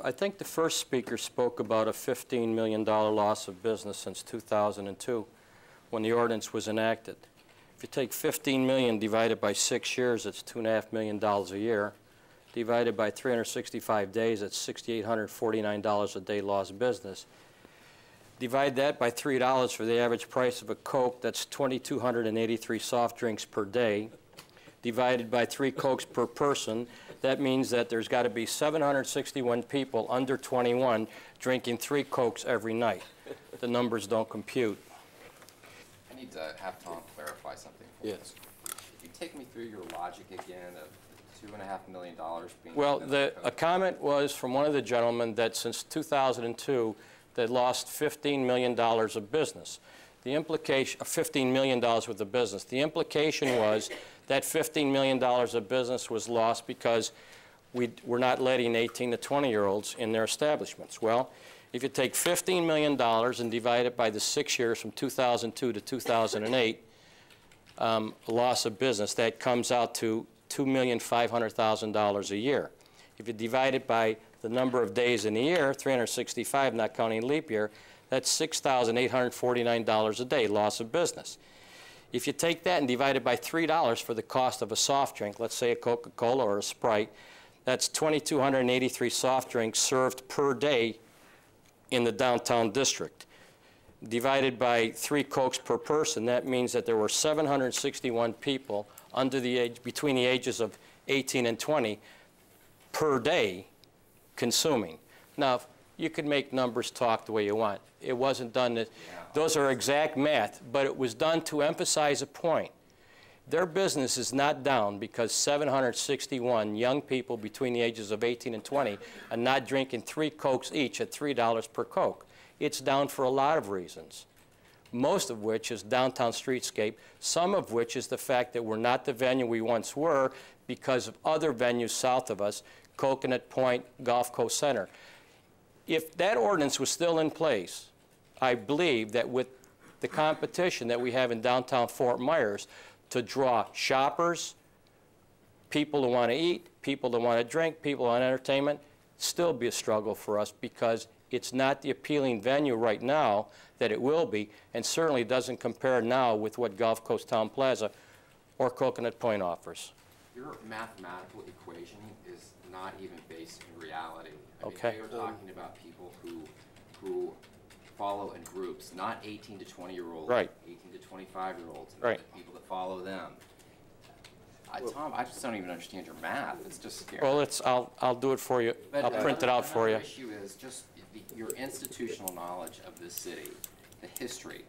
I think the first speaker spoke about a $15 million loss of business since 2002 when the ordinance was enacted. If you take 15 million divided by 6 years, it's $2.5 million a year. Divided by 365 days, it's $6,849 a day lost business. Divide that by $3 for the average price of a Coke, that's 2,283 soft drinks per day. Divided by 3 Cokes per person, that means that there's got to be 761 people under 21 drinking 3 Cokes every night. The numbers don't compute. I need to have Tom clarify something for us. Could you take me through your logic again of $2.5 million being... Well, a comment was from one of the gentlemen that since 2002, they lost $15 million of business. The implication of $15 million worth of business. The implication was that $15 million of business was lost because we were not letting 18 to 20-year-olds in their establishments. Well, if you take $15 million and divide it by the 6 years from 2002 to 2008, loss of business, that comes out to $2,500,000 a year. If you divide it by the number of days in the year, 365, not counting leap year, that's $6,849 a day loss of business. If you take that and divide it by $3 for the cost of a soft drink, let's say a Coca-Cola or a Sprite, that's 2,283 soft drinks served per day in the downtown district. Divided by 3 Cokes per person, that means that there were 761 people under the age, between the ages of 18 and 20 per day consuming. Now, you could make numbers talk the way you want. It wasn't done that, those are exact math, but it was done to emphasize a point. Their business is not down because 761 young people between the ages of 18 and 20 are not drinking 3 Cokes each at $3 per Coke. It's down for a lot of reasons, most of which is downtown streetscape, some of which is the fact that we're not the venue we once were because of other venues south of us, Coconut Point, Gulf Coast Center. If that ordinance was still in place, I believe that with the competition that we have in downtown Fort Myers to draw shoppers, people who want to eat, people who want to drink, people who want entertainment, still be a struggle for us because it's not the appealing venue right now that it will be, and certainly doesn't compare now with what Gulf Coast Town Plaza or Coconut Point offers. Your mathematical equation is not even based in reality. I mean, okay. You're talking about people who follow in groups, not 18 to 20-year-olds, right. 18 to 25-year-olds, right. The people that follow them. Tom, I just don't even understand your math. It's just scary. Well, I'll do it for you. But, I'll print it out for you. The issue is just your institutional knowledge of this city, the history.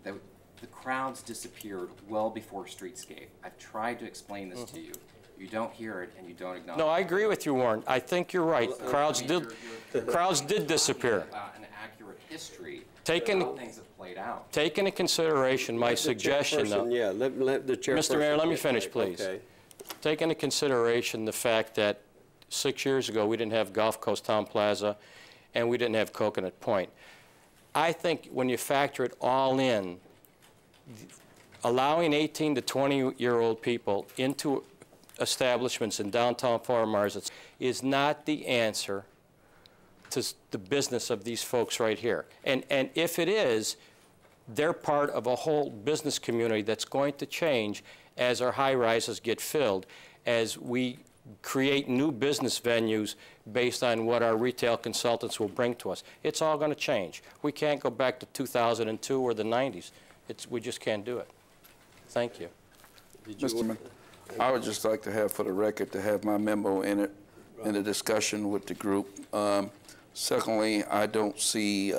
The crowds disappeared well before Streetscape. I've tried to explain this to you. You don't hear it and you don't acknowledge it. No, I agree with you, Warren. I think you're right. Crowds did disappear. About an accurate history. Taking how things have played out. Take into consideration my suggestion, though. Yeah, let the chairperson. Mr. Mayor, let me finish, please. Okay. Take into consideration the fact that 6 years ago we didn't have Gulf Coast Town Plaza and we didn't have Coconut Point. I think when you factor it all in, allowing 18 to 20-year-old people into establishments in downtown Fort Myers is not the answer to the business of these folks right here. And if it is, they're part of a whole business community that's going to change as our high-rises get filled, as we create new business venues based on what our retail consultants will bring to us. It's all going to change. We can't go back to 2002 or the 90s. We just can't do it. Thank you. Mr. Mayor, I would just like to have, for the record, to have my memo in it, in the discussion with the group. Secondly, I don't see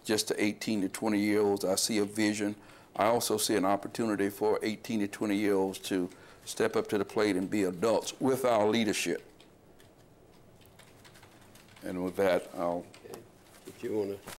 just the 18 to 20-year-olds. I see a vision. I also see an opportunity for 18 to 20-year-olds to step up to the plate and be adults with our leadership. And with that, I'll... If you want to...